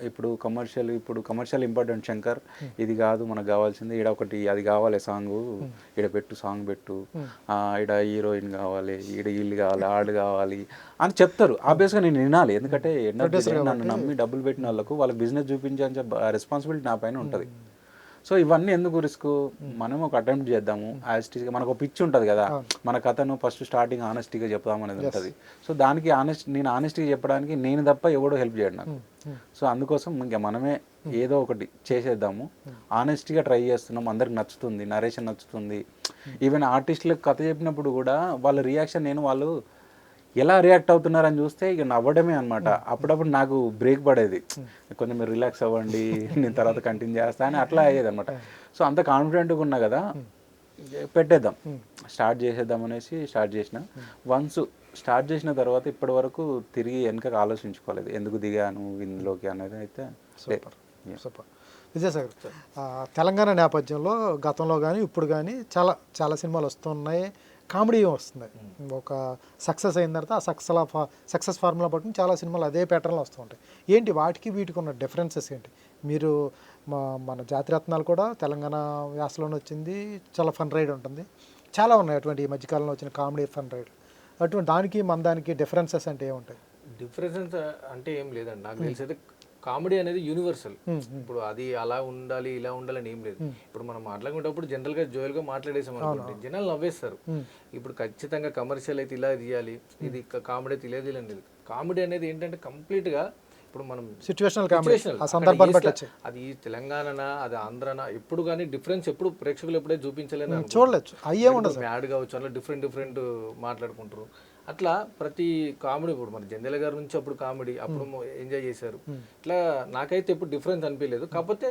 ఇప్పుడు కమర్షియల్ ఇంపార్టెంట్, శంకర్ ఇది కాదు మనకు కావాల్సింది, ఈడ ఒకటి అది కావాలి సాంగ్, ఈడ పెట్టు సాంగ్ పెట్టు, ఈడ హీరోయిన్ కావాలి, ఈడ వీళ్ళు కావాలి, ఆడు కావాలి అని చెప్తారు. ఆబ్వియస్గా నేను వినాలి, ఎందుకంటే నన్ను నమ్మి డబ్బులు పెట్టిన వాళ్ళకి బిజినెస్ చూపించే రెస్పాన్సిబిలిటీ నా పైన ఉంటుంది. సో ఇవన్నీ ఎందుకు రిస్క్, మనం ఒక అటెంప్ట్ చేద్దాము. యాజ్టీస్గా మనకు ఒక పిచ్ ఉంటుంది కదా, మన కథను ఫస్ట్ స్టార్టింగ్ ఆనెస్టీగా చెప్దాం అనేది ఉంటుంది. సో దానికి నేను ఆనెస్టీగా చెప్పడానికి నేను తప్ప ఎవడో హెల్ప్ చేయడు నాకు. సో అందుకోసం ఇంకా మనమే ఏదో ఒకటి చేసేద్దాము, ఆనెస్టీగా ట్రై చేస్తున్నాం, అందరికి నచ్చుతుంది, నరేషన్ నచ్చుతుంది. ఈవెన్ ఆర్టిస్టులకు కథ చెప్పినప్పుడు కూడా వాళ్ళ రియాక్షన్ వాళ్ళు ఎలా రియాక్ట్ అవుతున్నారని చూస్తే ఇక నవ్వడమే అనమాట. అప్పుడప్పుడు నాకు బ్రేక్ పడేది, కొంచెం మీరు రిలాక్స్ అవ్వండి నేను తర్వాత కంటిన్యూ చేస్తా అని అట్లా అయ్యేది అనమాట. సో అంత కాన్ఫిడెంట్గా ఉన్నా కదా, పెట్టేద్దాం స్టార్ట్ చేసేద్దాం అనేసి స్టార్ట్ చేసిన. వన్స్ స్టార్ట్ చేసిన తర్వాత ఇప్పటి వరకు తిరిగి వెనక ఆలోచించుకోలేదు ఎందుకు దిగాను ఇందులోకి అనేది అయితే. సూపర్. విజయసాగర్, తెలంగాణ నేపథ్యంలో గతంలో కానీ ఇప్పుడు కానీ చాలా సినిమాలు వస్తున్నాయి, కామెడీ వస్తుంది. ఒక సక్సెస్ అయిన తర్వాత ఆ సక్సెస్ ఫార్ములా పట్టుకుని చాలా సినిమాలు అదే ప్యాటర్న్లో వస్తూ ఉంటాయి. ఏంటి వాటికి వీటికి ఉన్న డిఫరెన్సెస్ ఏంటి? మీరు మన జాతిరత్నాలు కూడా తెలంగాణ యాసలోనే వచ్చింది, చాలా ఫన్ రైడ్ ఉంటుంది, చాలా ఉన్నాయి అటువంటి ఈ మధ్యకాలంలో వచ్చిన కామెడీ ఫన్ రైడ్. అటువంటి దానికి మన దానికి డిఫరెన్సెస్ అంటే ఏముంటాయి? డిఫరెన్సెస్ అంటే ఏం లేదండి, నాకు తెలిసి కామెడీ అనేది యూనివర్సల్. ఇప్పుడు అది అలా ఉండాలి ఇలా ఉండాలని ఏం లేదు. ఇప్పుడు మనం మాట్లాడుకునేటప్పుడు జనరల్ గా జోయల్ గా మాట్లాడేసాం అనుకోండి, జనాలు నవ్వేస్తారు. ఇప్పుడు ఖచ్చితంగా కమర్షియల్ అయితే ఇలా తీయాలి, ఇది కామెడీ అయితే ఇలా తీయాలి. కామెడీ అనేది ఏంటంటే కంప్లీట్ గా ఇప్పుడు మనం సిచ్యువేషనల్ అది తెలంగాణ అది ఆంధ్రనా ఎప్పుడు కానీ డిఫరెన్స్ ఎప్పుడు ప్రేక్షకులు ఎప్పుడే చూపించలేని చూడలేదు. యాడ్ కావచ్చు, అలా డిఫరెంట్ మాట్లాడుకుంటారు. అట్లా ప్రతి కామెడీ ఇప్పుడు మన జంధ్యాల గారి నుంచి అప్పుడు కామెడీ అప్పుడు ఎంజాయ్ చేశారు. ఇట్లా నాకైతే ఎప్పుడు డిఫరెన్స్ అనిపించలేదు. కాకపోతే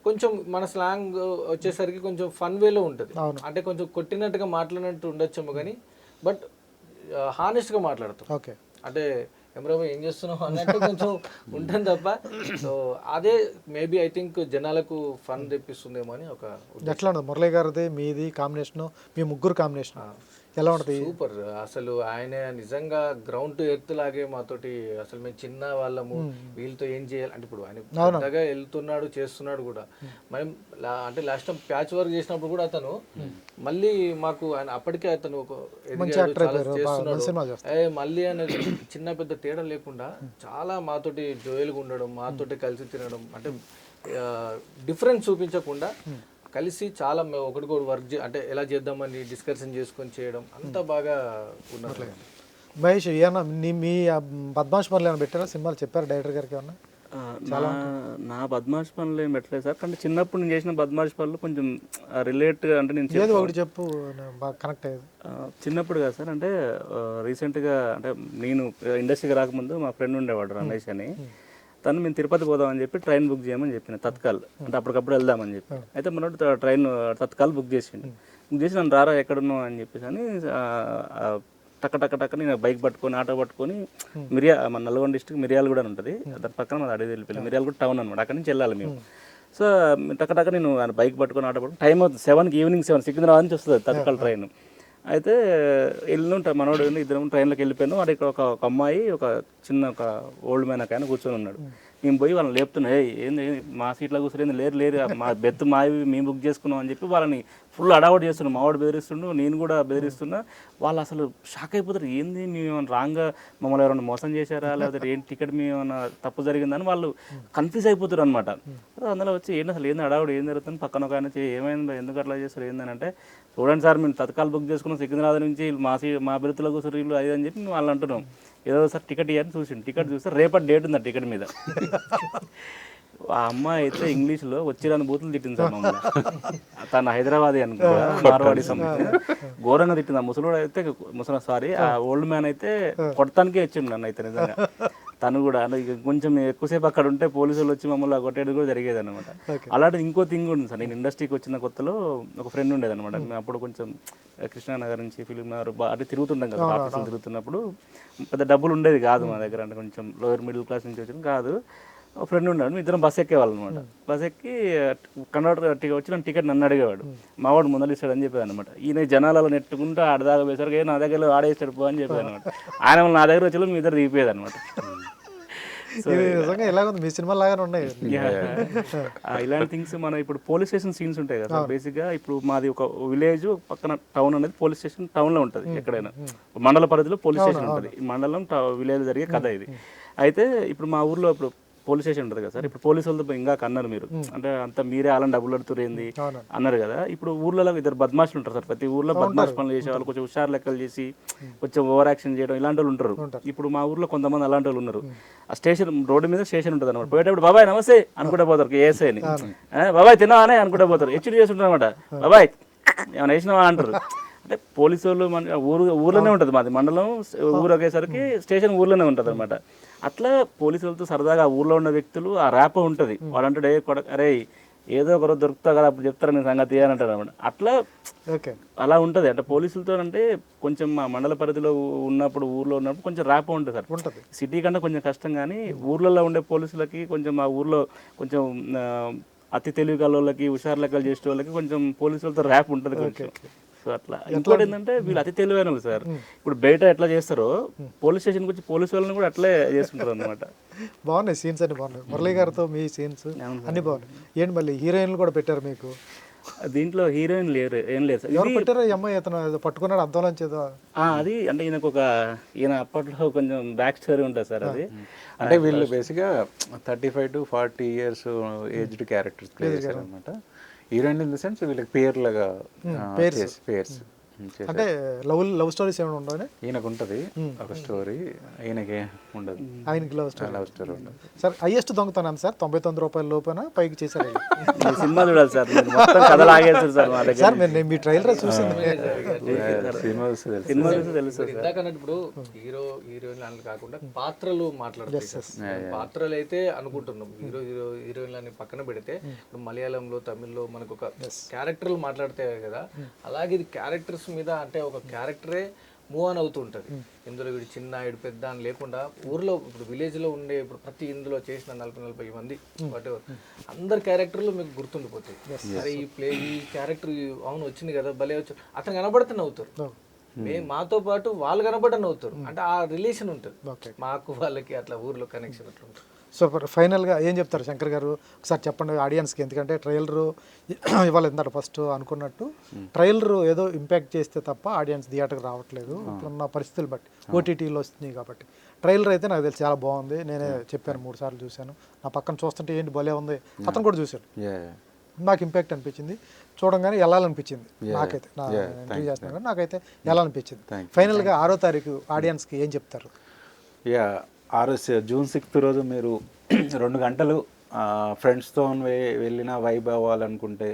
కొంచెం మన స్లాంగ్ వచ్చేసరికి కొంచెం ఫన్ వేలో ఉంటుంది, అంటే కొంచెం కొట్టినట్టుగా మాట్లాడినట్టు ఉండొచ్చేమో కానీ బట్ హానెస్ట్గా మాట్లాడతాం. అంటే ఎమరాబో ఏం చేస్తున్నావు అన్నట్టు కొంచెం ఉంటుంది తప్ప. సో అదే మేబీ ఐ థింక్ జనాలకు ఫన్ తెప్పిస్తుందేమో అని ఒక. ఎట్లా మురళి గారిది మీది కాంబినేషన్, మీ ముగ్గురు కాంబినేషన్ ఎలా ఉంటుంది? సూపర్. అసలు ఆయన నిజంగా గ్రౌండ్ టు ఎర్త్ లాగే మాతోటి. అసలు మేము చిన్న వాళ్ళము, వీళ్ళతో ఏం చేయాలి అంటే ఇప్పుడు ఆయన పెద్దగా వెళ్తున్నాడు చేస్తున్నాడు కూడా. మనం అంటే లాస్ట్ టైం ప్యాచ్ వర్క్ చేసినప్పుడు కూడా అతను మళ్ళీ మాకు ఆయన అప్పటికే అతను ఒక ఎదిగాడు, చాలా చేస్తున్నాడు. మళ్ళీ అనేది చిన్న పెద్ద తేడా లేకుండా చాలా మాతోటి జోయల్గా ఉండడం, మాతోటి కలిసి తినడం, అంటే డిఫరెన్స్ చూపించకుండా కలిసి చాలా ఒకటికొకటి వర్క్ అంటే ఎలా చేద్దామని డిస్కషన్ చేసుకొని చేయడం అంతా బాగా ఉన్నారు. మహేష్ ఏమన్నా మీ బద్మాష్ పనులు ఏమైనా పెట్టారా సినిమాలు, చెప్పారు డైరెక్టర్ గారికి ఏమన్నా? నా బద్మాష్ పనులు ఏం పెట్టలేదు సార్, కానీ చిన్నప్పుడు నేను చేసిన బద్మాష్ పనులు కొంచెం రిలేట్ అంటే నేను ఏదో ఒకటి చెప్పు, బాగా కనెక్ట్ అయ్యేది. చిన్నప్పుడు కాదు సార్, అంటే రీసెంట్గా అంటే నేను ఇండస్ట్రీకి రాకముందు మా ఫ్రెండ్ ఉండేవాడు రమేష్ అని. తను మేము తిరుపతి పోదామని చెప్పి ట్రైన్ బుక్ చేయమని చెప్పిన తత్కాల్, అంటే అప్పటికప్పుడు వెళ్దామని చెప్పి. అయితే మనోడు ట్రైన్ తత్కాల్ బుక్ చేసిండు. బుక్ చేసి నన్ను రారా ఎక్కడున్నావు అని చెప్పేసి అని టక్క నేను బైక్ పట్టుకొని ఆటో పట్టుకొని మన నల్గొండ డిస్ట్రిక్ట్ మిర్యాలగూడ అని ఉంటుంది, దాని పక్కన మన అడవి వెళ్ళిపోయి మిర్యాలగూడ టౌన్ అనమాట, అక్కడి నుంచి వెళ్ళాలి మేము. సో టక్క నేను బైక్ పట్టుకొని ఆటో పట్టుకొని టైం అవుతుంది 7కి, ఈవినింగ్ 7 సికింద్రాబాద్ నుంచి వస్తుంది తత్కాల్ ట్రైన్. అయితే వెళ్ళుంటా మనోడు ఇద్దరం ట్రైన్లోకి వెళ్ళిపోయాను. వాడు ఇక్కడ ఒక అమ్మాయి ఒక చిన్న ఒక ఓల్డ్ మ్యాన్ ఒక ఆయన కూర్చొని ఉన్నాడు. మేము పోయి వాళ్ళని లేపుతున్నాం, ఏంది మా సీట్లో కూర్చొని లేరు మా బెత్ మావి మేము బుక్ చేసుకున్నాం అని చెప్పి వాళ్ళని ఫుల్ అడావట్ చేస్తున్నాం. మావాడు బెదిరిస్తుండు, నేను కూడా బెదిరిస్తున్నా. వాళ్ళు అసలు షాక్ అయిపోతారు, ఏంది మేము ఏమైనా రాంగ్గా మమ్మల్ని ఎవరైనా మోసం చేశారా, లేకపోతే ఏంటి టికెట్ మేము ఏమైనా తప్పు జరిగిందని వాళ్ళు కన్ఫ్యూజ్ అయిపోతారు అనమాట. అందులో వచ్చి ఏంటి అసలు ఏంది అడావుడు ఏం జరుగుతుంది, పక్కన ఒక ఆయన ఏమైంది ఎందుకు అట్లా చేస్తారు ఏందని అంటే, చూడండి సార్ మేము తత్కాల్ బుక్ చేసుకున్నాం సికింద్రాబాద్ నుంచి మా బెర్తులో కూర్చొని వీళ్ళు అది అని చెప్పి మేము వాళ్ళు అంటున్నాం. ఏదో సార్ టికెట్ ఇవ్వని చూసిండు, టికెట్ చూస్తే రేపటి డేట్ ఉంది ఆ టికెట్ మీద. ఆ అమ్మాయి అయితే ఇంగ్లీష్లో వచ్చిరాని బూతులు తిట్టింది సార్ మమ్మల్ని. తను హైదరాబాదీ అనుకో, మార్వాడి సంబంధించిన ఘోరంగా తిట్టింది. ఆ ముసలోడు అయితే ఆ ఓల్డ్ మ్యాన్ అయితే కొడతానికే ఇచ్చిండు నన్ను అయితే నిజంగా. తను కూడా కొంచెం ఎక్కువసేపు అక్కడ ఉంటే పోలీసులు వచ్చి మమ్మల్ని కొట్టేది కూడా జరిగేది అనమాట. అలాంటిది ఇంకో థింగ్ ఉంది సార్, నేను ఇండస్ట్రీకి వచ్చిన కొత్తలో ఒక ఫ్రెండ్ ఉండేది అనమాట. మేము అప్పుడు కొంచెం కృష్ణానగర్ నుంచి ఫిలిం నగర్ అంటే తిరుగుతుంటాం కదా, ఆఫీసులు తిరుగుతున్నప్పుడు పెద్ద డబ్బులు ఉండేది కాదు మా దగ్గర, అంటే కొంచెం లోయర్ మిడిల్ క్లాస్ నుంచి వచ్చిన కాదు. ఒక ఫ్రెండ్ ఉన్నాడు, మీ ఇద్దరం బస్ ఎక్కేవాళ్ళు అనమాట. బస్ ఎక్కి కండక్టర్ వచ్చి నన్ను టికెట్ నన్ను అడిగేవాడు, మావాడు ముందర ఇస్తాడని చెప్పాడు అనమాట. ఈయన జనాలలో నెట్టుకుంటూ ఆడదాకా వేసరికి నా దగ్గర ఆడేస్తాడు పో అని చెప్పాడు అనమాట. ఆయన నా దగ్గర వచ్చి మీ ఇద్దరు దిగిపోయేది అనమాట. మీ సినిమా లాగానే ఉన్నాయి ఇలాంటి థింగ్స్. మనం ఇప్పుడు పోలీస్ స్టేషన్ సీన్స్ ఉంటాయి కదా బేసిక్గా. ఇప్పుడు మాది ఒక విలేజ్ పక్కన టౌన్ అనేది పోలీస్ స్టేషన్ టౌన్లో ఉంటుంది. ఎక్కడైనా మండల పరిధిలో పోలీస్ స్టేషన్ ఉంటుంది. మండలం విలేజ్ జరిగే కథ ఇది. అయితే ఇప్పుడు మా ఊర్లో ఇప్పుడు పోలీస్ స్టేషన్ ఉంటుంది కదా సార్, ఇప్పుడు పోలీసు వాళ్ళతో ఇంకా అన్నారు మీరు, అంటే అంత మీరే వాళ్ళని డబ్బులు అడుగుతుంది అన్నారు కదా. ఇప్పుడు ఊర్లలో ఇద్దరు బద్మాషులు ఉంటారు సార్, ప్రతి ఊర్లో బద్మాష్ పనులు చేసే వాళ్ళు, కొంచెం హుషారు లెక్కలు చేసి కొంచెం ఓవర్ యాక్షన్ చేయడం, ఇలాంటి వాళ్ళు ఉంటారు. ఇప్పుడు మా ఊర్లో కొంతమంది అలాంటి వాళ్ళు ఉన్నారు. ఆ స్టేషన్ రోడ్డు మీద స్టేషన్ ఉంటుంది అనమాట. పోయేటప్పుడు బాబాయ్ నమస్తే అనుకుంటా పోతారు, ఏఎస్ఐ అని, బాబాయ్ తిన్నావానే అనుకుంటా పోతారు, హెచ్డి చేస్తుంటారు అనమాట. బాబాయ్ ఏమైనా వేసినావా అంటారు. అంటే పోలీసు వాళ్ళు మన ఊర్లోనే ఉంటుంది, మాది మండలం ఊరు ఒకేసరికి స్టేషన్ ఊర్లోనే ఉంటుంది అనమాట. అట్లా పోలీసులతో సరదాగా ఆ ఊర్లో ఉన్న వ్యక్తులు ఆ ర్యాప్ ఉంటుంది. వాడంటే అరే ఏదో ఒకరోజు దొరుకుతా కదా అప్పుడు చెప్తారు నేను సంగతి అని అంటారు అనమాట. అట్లా అలా ఉంటుంది. అంటే పోలీసులతో అంటే కొంచెం మా మండల పరిధిలో ఉన్నప్పుడు ఊర్లో ఉన్నప్పుడు కొంచెం ర్యాప్ ఉంటుంది సార్. సిటీ కంటే కొంచెం కష్టం, కానీ ఊర్లలో ఉండే పోలీసులకి కొంచెం ఆ ఊర్లో కొంచెం అతి తెలివి గల వాళ్ళకి, హుషారు లెక్కలు చేసే వాళ్ళకి కొంచెం పోలీసులతో ర్యాప్ ఉంటుంది కొంచెం. సో అట్లా ఇంకోటి ఏంటంటే వీళ్ళు అతి తెలివైన వాళ్ళు సార్. ఇప్పుడు బయట ఎట్లా చేస్తారో పోలీస్ స్టేషన్కి వచ్చి పోలీసు వాళ్ళని కూడా అట్లే చేస్తుంటారు అనమాట. బాగున్నాయి సీన్స్ అన్ని బాగున్నాయి. మురళీ గారితో మీ సీన్స్ అన్ని బాగున్నాయి. ఏంటి మళ్ళీ హీరోయిన్లు కూడా పెట్టారు మీకు దీంట్లో? హీరోయిన్ లేరు, ఏం లేదు సార్. ఎవరు పెట్టారు? ఈ అమ్మాయి అతను పట్టుకున్నాడు అద్దంలోంచి ఏదో, అది అంటే ఈయన అప్పట్లో కొంచెం బ్యాక్ స్టోరీ ఉంటుంది సార్. అది అంటే వీళ్ళు బేసిక్గా 35 to 40 years aged characters play చేశారు అనమాట. హీరోయిన్ ఇన్ ద సెన్స్ వీళ్ళకి పేర్లాగా పేర్స్. అంటే లవ్ స్టోరీస్ ఏమైనా ఉండవు? ఈయనకు ఉంటుంది ఒక స్టోరీ, ఈయనకి ఉండదు. ఆయనకి లవ్ స్టోరీ ఉండదు సార్. హైయెస్ట్ దొంగతనం సార్ 99 రూపాయల లోపల పైకి చేశారు. సినిమా చూడాలి సార్, మొత్తం కథ లాగేస్తారు సార్ మా దగ్గర. సార్ నేను మీ ట్రైలర్ చూసింది, సినిమా చూసి తెలుసు. ఇప్పుడు హీరోయిన్ అని కాకుండా పాత్రలు మాట్లాడుతాయి. పాత్రలు అయితే అనుకుంటున్నాం హీరోయిన్లని పక్కన పెడితే, ఇప్పుడు మలయాళంలో తమిళ్లో మనకు ఒక క్యారెక్టర్లు మాట్లాడతాయి కదా, అలాగే ఇది క్యారెక్టర్స్ మీద అంటే ఒక క్యారెక్టరే మూవ్ ఆన్ అవుతుంటది. ఇందులో వీడు చిన్న వీడు పెద్ద అని లేకుండా ఊర్లో ఇప్పుడు విలేజ్ లో ఉండే ఇప్పుడు ప్రతి ఇందులో చేసిన 40-40 మంది వాట్ ఎవర్ అందరు క్యారెక్టర్లు మీకు గుర్తుండిపోతాయి. అరే ఈ క్యారెక్టర్ అవును వచ్చింది కదా భలే వచ్చి అతను కనబడితే నవ్వుతారు. మాతో పాటు వాళ్ళు కనబడని అవుతారు, అంటే ఆ రిలేషన్ ఉంటుంది ఓకే. మాకు వాళ్ళకి అట్లా ఊర్లో కనెక్షన్ అట్లా ఉంటుంది. సో ఫైనల్గా ఏం చెప్తారు శంకర్ గారు? ఒకసారి చెప్పండి ఆడియన్స్కి, ఎందుకంటే ట్రైలర్ ఇవాళ ఎంతట ఫస్ట్ అనుకున్నట్టు ట్రైలర్ ఏదో ఇంపాక్ట్ చేస్తే తప్ప ఆడియన్స్ థియేటర్కి రావట్లేదు ఇప్పుడున్న పరిస్థితులు బట్టి, ఓటీటీలో వస్తున్నాయి కాబట్టి. ట్రైలర్ అయితే నాకు తెలిసి చాలా బాగుంది, నేనే చెప్పాను 3 సార్లు చూశాను. నా పక్కన చూస్తుంటే ఏంటి భలే ఉంది, అతను కూడా చూశాడు, నాకు ఇంపాక్ట్ అనిపించింది, చూడంగానే వెళ్ళాలనిపించింది నాకైతే. నా ఇంటర్వ్యూ చేస్తున్నాను కానీ నాకైతే వెళ్ళాలనిపించింది. ఫైనల్గా 6వ తారీఖు ఆడియన్స్కి ఏం చెప్తారు? జూన్ 6th రోజు మీరు 2 గంటలు ఫ్రెండ్స్తో వెళ్ళిన వైబ్ అవ్వాలనుకుంటే,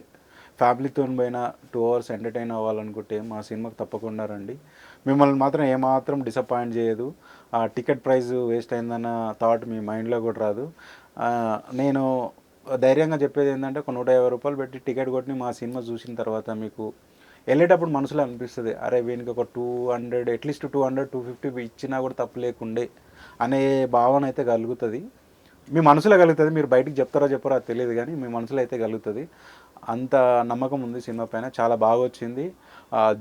ఫ్యామిలీతో పోయినా 2 hours ఎంటర్టైన్ అవ్వాలనుకుంటే మా సినిమాకి తప్పకుండా రండి. మిమ్మల్ని మాత్రం ఏమాత్రం డిసప్పాయింట్ చేయదు. టికెట్ ప్రైస్ వేస్ట్ అయిందన్న థాట్ మీ మైండ్లో కూడా రాదు. నేను ధైర్యంగా చెప్పేది ఏంటంటే, ఒక 150 రూపాయలు పెట్టి టికెట్ కొట్టి మా సినిమా చూసిన తర్వాత మీకు వెళ్ళేటప్పుడు మనసులో అనిపిస్తుంది, అరే వీనికి ఒక 200 అట్లీస్ట్ 200-250 ఇచ్చినా కూడా తప్పు లేకుండే అనే భావన అయితే కలుగుతుంది. మీ మనసులో కలుగుతుంది, మీరు బయటికి చెప్తారో చెప్పారో అది తెలియదు కానీ మీ మనసులో అయితే కలుగుతుంది. అంత నమ్మకం ఉంది సినిమా పైన, చాలా బాగా వచ్చింది.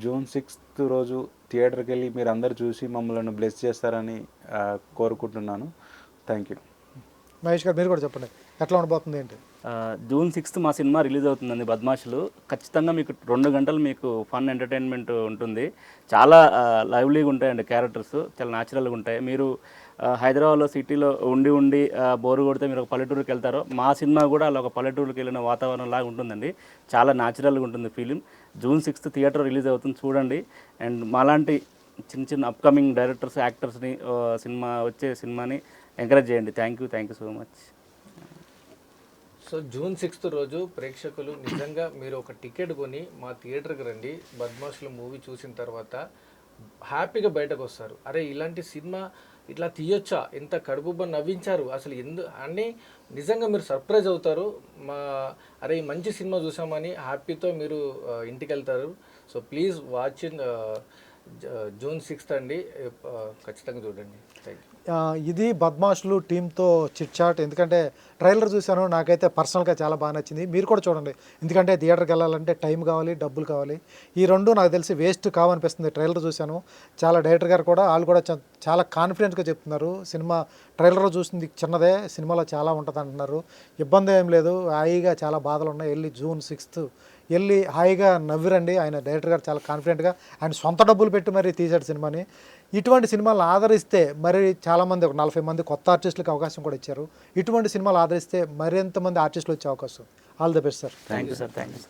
జూన్ 6th రోజు థియేటర్కి వెళ్ళి మీరు అందరు చూసి మమ్మల్ని బ్లెస్ చేస్తారని కోరుకుంటున్నాను. Thank you. మహేష్ గారు మీరు కూడా చెప్పండి, ఎట్లా ఉండబోతుంది ఏంటి? జూన్ 6th మా సినిమా రిలీజ్ అవుతుందండి బద్మాషులు. ఖచ్చితంగా మీకు 2 గంటలు మీకు ఫన్ ఎంటర్టైన్మెంట్ ఉంటుంది. చాలా లైవ్లీగా ఉంటాయండి, క్యారెక్టర్స్ చాలా న్యాచురల్గా ఉంటాయి. మీరు హైదరాబాద్లో సిటీలో ఉండి బోరు కొడితే మీరు ఒక పల్లెటూరుకి వెళ్తారో, మా సినిమా కూడా అలా ఒక పల్లెటూరుకి వెళ్ళిన వాతావరణం లాగా ఉంటుందండి. చాలా న్యాచురల్గా ఉంటుంది film. June 6th theatre release అవుతుంది, చూడండి. అండ్ మాలాంటి చిన్న అప్కమింగ్ డైరెక్టర్స్, యాక్టర్స్ని వచ్చే సినిమాని ఎంకరేజ్ చేయండి. Thank you so much. So June 6th రోజు ప్రేక్షకులు నిజంగా మీరు ఒక టికెట్ కొని మా థియేటర్కి రండి. బద్మాషులు మూవీ చూసిన తర్వాత హ్యాపీగా బయటకు వస్తారు. అరే ఇలాంటి సినిమా ఇట్లా తీయొచ్చా, ఎంత కడుపుబ్బ నవ్వించారు అసలు అని నిజంగా మీరు సర్ప్రైజ్ అవుతారు. అరే ఈ మంచి సినిమా చూసామని హ్యాపీతో మీరు ఇంటికి వెళ్తారు. So please watch in June 6th అండి, ఖచ్చితంగా చూడండి. Thank you. ఇది బద్మాషులు టీంతో చిట్ చాట్. ఎందుకంటే ట్రైలర్ చూశాను, నాకైతే పర్సనల్గా చాలా బాగా నచ్చింది. మీరు కూడా చూడండి, ఎందుకంటే థియేటర్కి వెళ్ళాలంటే టైం కావాలి, డబ్బులు కావాలి. ఈ రెండు నాకు తెలిసి వేస్ట్ కావనిపిస్తుంది. ట్రైలర్ చూశాను, చాలా డైరెక్టర్ గారు కూడా వాళ్ళు కూడా చాలా కాన్ఫిడెంట్గా చెప్తున్నారు. సినిమా ట్రైలర్ చూసింది చిన్నదే, సినిమాలో చాలా ఉంటుంది అంటున్నారు. ఇబ్బంది ఏం లేదు, హాయిగా చాలా బాధలు ఉన్నాయి. వెళ్ళి జూన్ 6th వెళ్ళి హాయిగా నవ్విరండి. ఆయన డైరెక్టర్ గారు చాలా కాన్ఫిడెంట్గా ఆయన సొంత డబ్బులు పెట్టి మరీ తీశాడు సినిమాని. ఇటువంటి సినిమాలు ఆదరిస్తే మరి చాలామంది, ఒక 40 మంది కొత్త ఆర్టిస్టులకు అవకాశం కూడా ఇచ్చారు. ఇటువంటి సినిమాలు ఆదరిస్తే మరింతమంది ఆర్టిస్టులు వచ్చే అవకాశం. All the best sir. Thank you sir. Thank you.